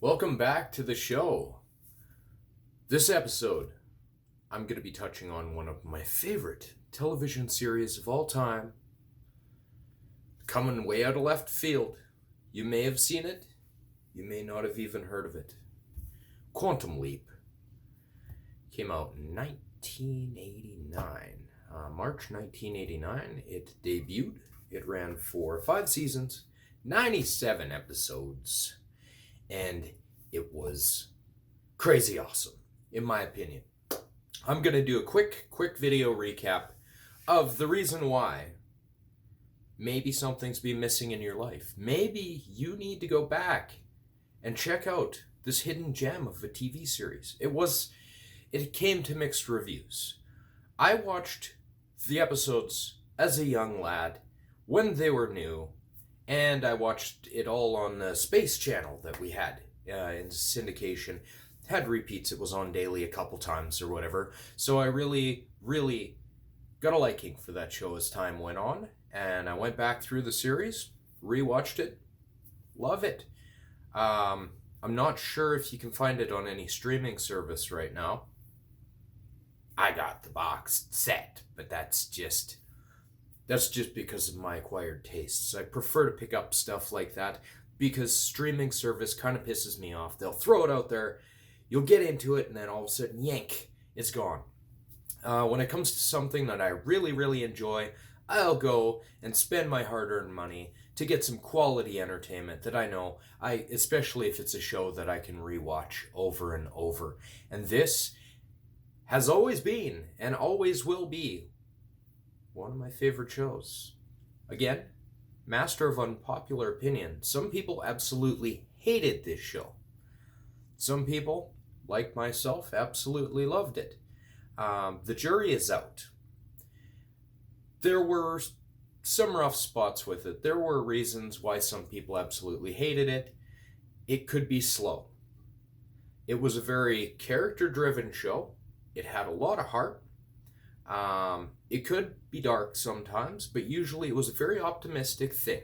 Welcome back to the show. This episode, I'm going to be touching on one of my favorite television series of all time. Coming way out of left field. You may have seen it, you may not have even heard of it. Quantum Leap came out in 1989. March 1989, it debuted. It ran for 5 seasons, 97 episodes, and it was crazy awesome, in my opinion. I'm going to do a quick video recap of the reason why maybe something's been missing in your life. Maybe you need to go back and check out this hidden gem of a TV series. It came to mixed reviews. I watched the episodes as a young lad when they were new, and I watched it all on the Space Channel that we had in syndication. Had repeats, it was on daily a couple times or whatever. So I really got a liking for that show as time went on, and I went back through the series, rewatched it, love it. I'm not sure if you can find it on any streaming service right now. I got the box set, but that's just because of my acquired tastes. I prefer to pick up stuff like that because streaming service kind of pisses me off. They'll throw it out there, you'll get into it, and then all of a sudden, yank, it's gone. When it comes to something that I really enjoy, I'll go and spend my hard-earned money to get some quality entertainment that I know, especially if it's a show that I can rewatch over and over. And this has always been and always will be one of my favorite shows. Again, master of unpopular opinion. Some people absolutely hated this show. Some people, like myself, absolutely loved it. The jury is out. There were some rough spots with it. There were reasons why some people absolutely hated it. It could be slow. It was a very character-driven show. It had a lot of heart. It could be dark sometimes, but usually it was a very optimistic thing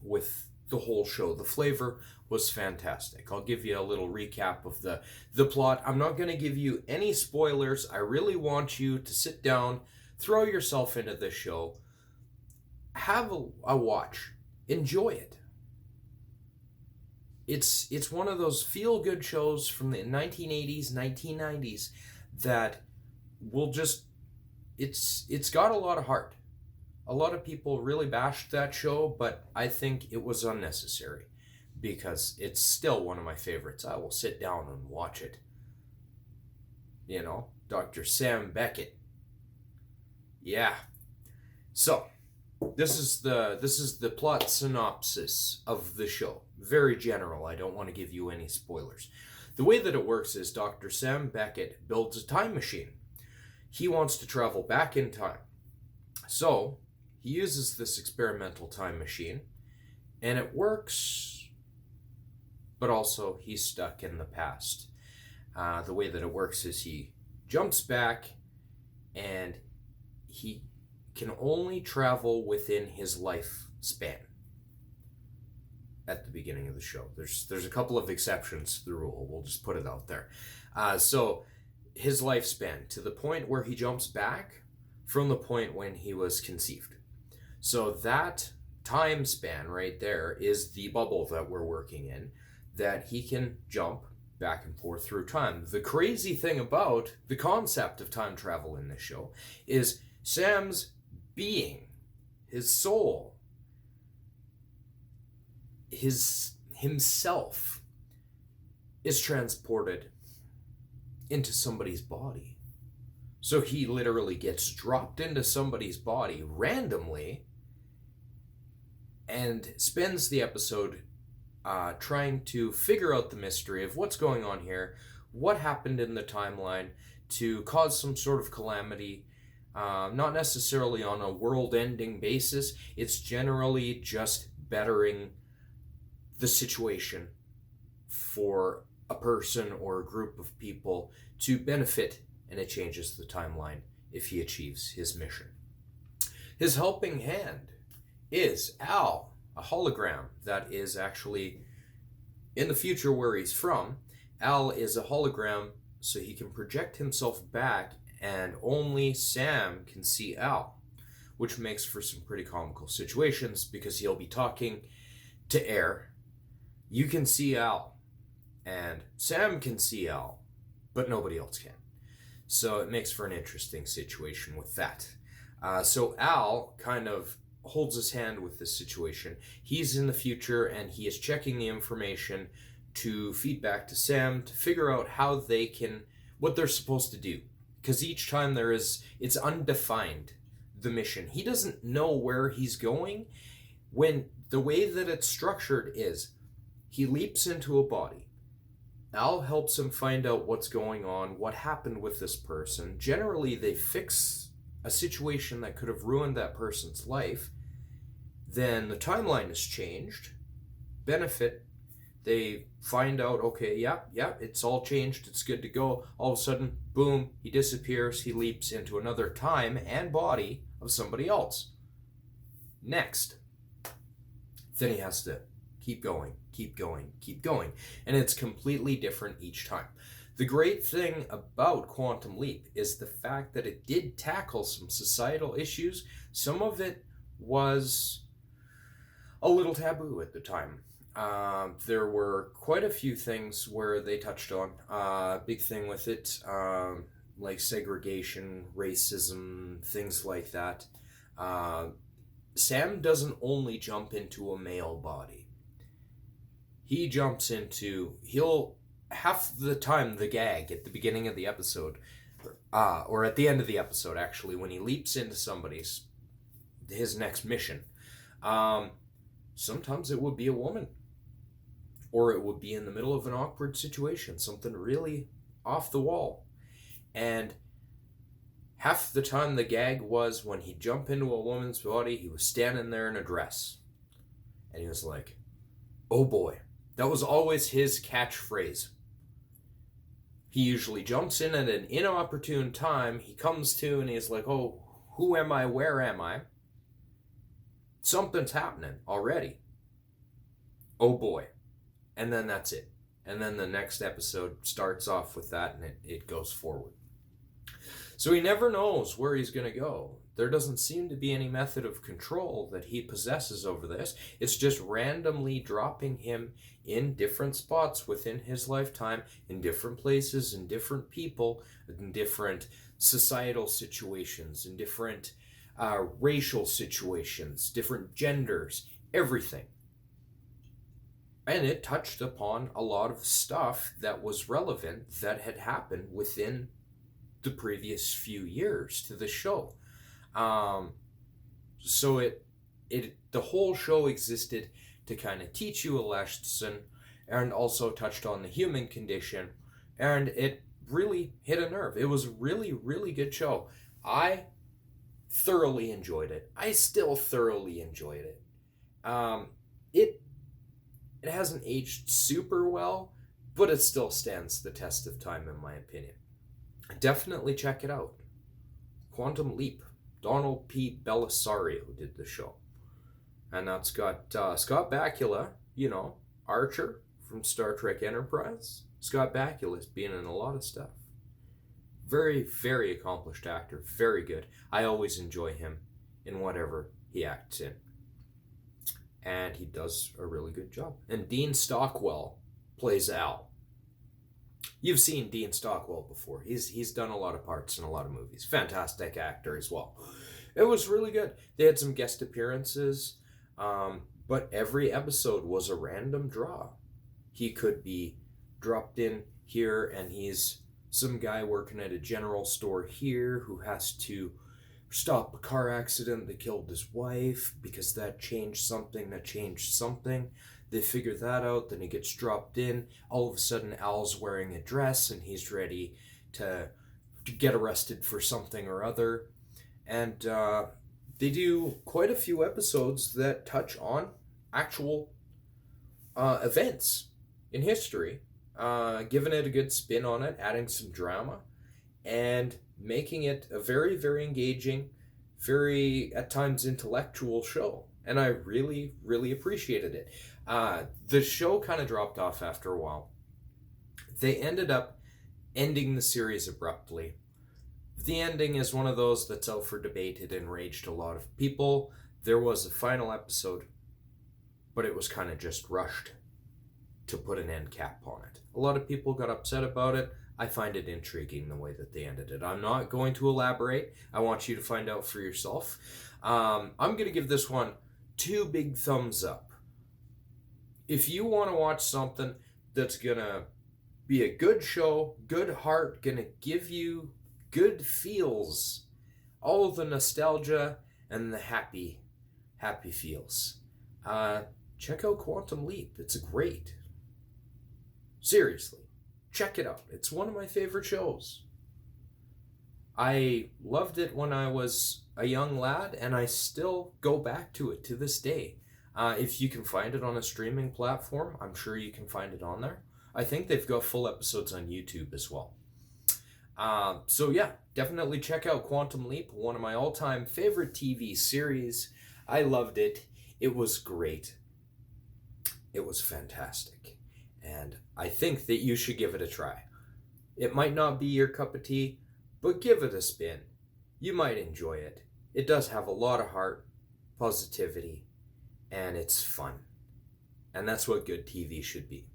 with the whole show. The flavor was fantastic. I'll give you a little recap of the plot. I'm not going to give you any spoilers. I really want you to sit down, throw yourself into this show, have a watch, enjoy it. It's one of those feel-good shows from the 1980s, 1990s that will just, it's got a lot of heart. A lot of people really bashed that show, but I think it was unnecessary because it's still one of my favorites. I will sit down and watch it. You know, Dr. Sam Beckett. Yeah. So, this is the plot synopsis of the show. Very general. I don't want to give you any spoilers. The way that it works is Dr. Sam Beckett builds a time machine. He wants to travel back in time. So, he uses this experimental time machine, and it works, but also he's stuck in the past. The way that it works is he jumps back, and he can only travel within his lifespan at the beginning of the show. There's a couple of exceptions to the rule. We'll just put it out there. So his lifespan to the point where he jumps back from the point when he was conceived. So that time span right there is the bubble that we're working in, that he can jump back and forth through time. The crazy thing about the concept of time travel in this show is Sam's being, his soul, himself is transported into somebody's body. So he literally gets dropped into somebody's body randomly and spends the episode trying to figure out the mystery of what's going on here, what happened in the timeline to cause some sort of calamity. Not necessarily on a world-ending basis. It's generally just bettering the situation for a person or a group of people to benefit, and it changes the timeline if he achieves his mission. His helping hand is Al, a hologram that is actually In the future where he's from, Al is a hologram, so he can project himself back, and only Sam can see Al, which makes for some pretty comical situations because he'll be talking to Air. You can see Al, and Sam can see Al, but nobody else can. So it makes for an interesting situation with that. So Al kind of holds his hand with this situation. He's in the future and he is checking the information to feed back to Sam to figure out how they can, what they're supposed to do. Because each time it's undefined, the mission. He doesn't know where he's going. When the way that it's structured is, he leaps into a body. Al helps him find out what's going on, what happened with this person. Generally, they fix a situation that could have ruined that person's life. Then the timeline is changed. Benefit, they find out, okay, yep, it's all changed, it's good to go. All of a sudden, boom, he disappears, he leaps into another time and body of somebody else. Next. Then he has to keep going. And it's completely different each time. The great thing about Quantum Leap is the fact that it did tackle some societal issues. Some of it was a little taboo at the time. There were quite a few things where they touched on. Big thing with it, like segregation, racism, things like that. Sam doesn't only jump into a male body. He jumps into, half the time the gag at the beginning of the episode, or at the end of the episode actually, when he leaps into his next mission, sometimes it would be a woman, or it would be in the middle of an awkward situation, something really off the wall. And half the time the gag was when he'd jump into a woman's body, he was standing there in a dress. And he was like, oh boy. That was always his catchphrase. He usually jumps in at an inopportune time. He comes to and he's like, oh, who am I? Where am I? Something's happening already. Oh boy. And then that's it. And then the next episode starts off with that and it goes forward. So he never knows where he's going to go. There doesn't seem to be any method of control that he possesses over this. It's just randomly dropping him in different spots within his lifetime, in different places, in different people, in different societal situations, in different racial situations, different genders, everything. And it touched upon a lot of stuff that was relevant that had happened within the previous few years to the show. So the whole show existed to kind of teach you a lesson and also touched on the human condition, and it really hit a nerve. It was a really, really good show. I thoroughly enjoyed it. I still thoroughly enjoyed it. It hasn't aged super well, but it still stands the test of time in my opinion. Definitely check it out. Quantum Leap. Donald P. Bellisario did the show. And that's got Scott Bakula, Archer from Star Trek Enterprise. Scott Bakula's been in a lot of stuff. Very, very accomplished actor. Very good. I always enjoy him in whatever he acts in. And he does a really good job. And Dean Stockwell plays Al. You've seen Dean Stockwell before. He's done a lot of parts in a lot of movies. Fantastic actor as well. It was really good. They had some guest appearances, but every episode was a random draw. He could be dropped in here, and he's some guy working at a general store here who has to stop a car accident that killed his wife because that changed something. They figure that out, then he gets dropped in. All of a sudden, Al's wearing a dress and he's ready to get arrested for something or other. And they do quite a few episodes that touch on actual events in history, giving it a good spin on it, adding some drama, and making it a very, very engaging, very, at times, intellectual show. And I really, really appreciated it. The show kind of dropped off after a while. They ended up ending the series abruptly. The ending is one of those that's out for debate. It enraged a lot of people. There was a final episode, but it was kind of just rushed to put an end cap on it. A lot of people got upset about it. I find it intriguing the way that they ended it. I'm not going to elaborate. I want you to find out for yourself. I'm going to give this one 2 big thumbs up. If you want to watch something that's going to be a good show, good heart, going to give you good feels, all the nostalgia and the happy feels, check out Quantum Leap. It's great. Seriously, check it out. It's one of my favorite shows. I loved it when I was a young lad, and I still go back to it to this day. If you can find it on a streaming platform, I'm sure you can find it on there. I think they've got full episodes on YouTube as well. So yeah, definitely check out Quantum Leap, one of my all-time favorite TV series. I loved it. It was great. It was fantastic. And I think that you should give it a try. It might not be your cup of tea, but give it a spin. You might enjoy it. It does have a lot of heart, positivity, and it's fun. And that's what good TV should be.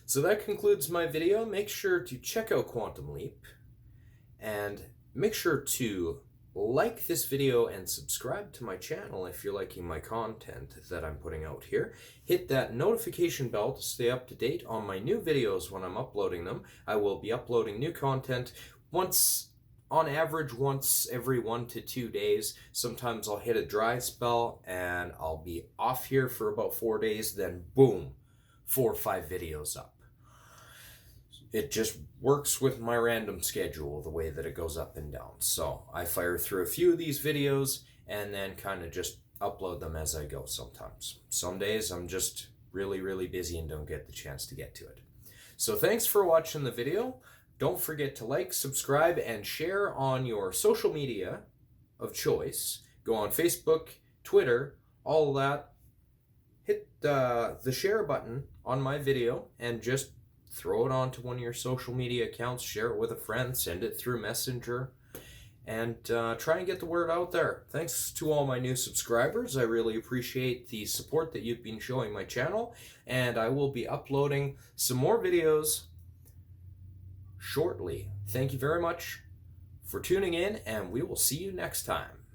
So that concludes my video. Make sure to check out Quantum Leap, and make sure to like this video and subscribe to my channel if you're liking my content that I'm putting out here. Hit that notification bell to stay up to date on my new videos when I'm uploading them. I will be uploading new content on average once every 1 to 2 days. Sometimes I'll hit a dry spell and I'll be off here for about 4 days, then boom, 4 or 5 videos up. It just works with my random schedule, the way that it goes up and down. So I fire through a few of these videos and then kind of just upload them as I go sometimes. Some days I'm just really busy and don't get the chance to get to it. So thanks for watching the video. Don't forget to like, subscribe, and share on your social media of choice. Go on Facebook, Twitter, all of that. Hit the share button on my video and just throw it onto one of your social media accounts, share it with a friend, send it through Messenger, and try and get the word out there. Thanks to all my new subscribers. I really appreciate the support that you've been showing my channel, and I will be uploading some more videos shortly. Thank you very much for tuning in, and we will see you next time.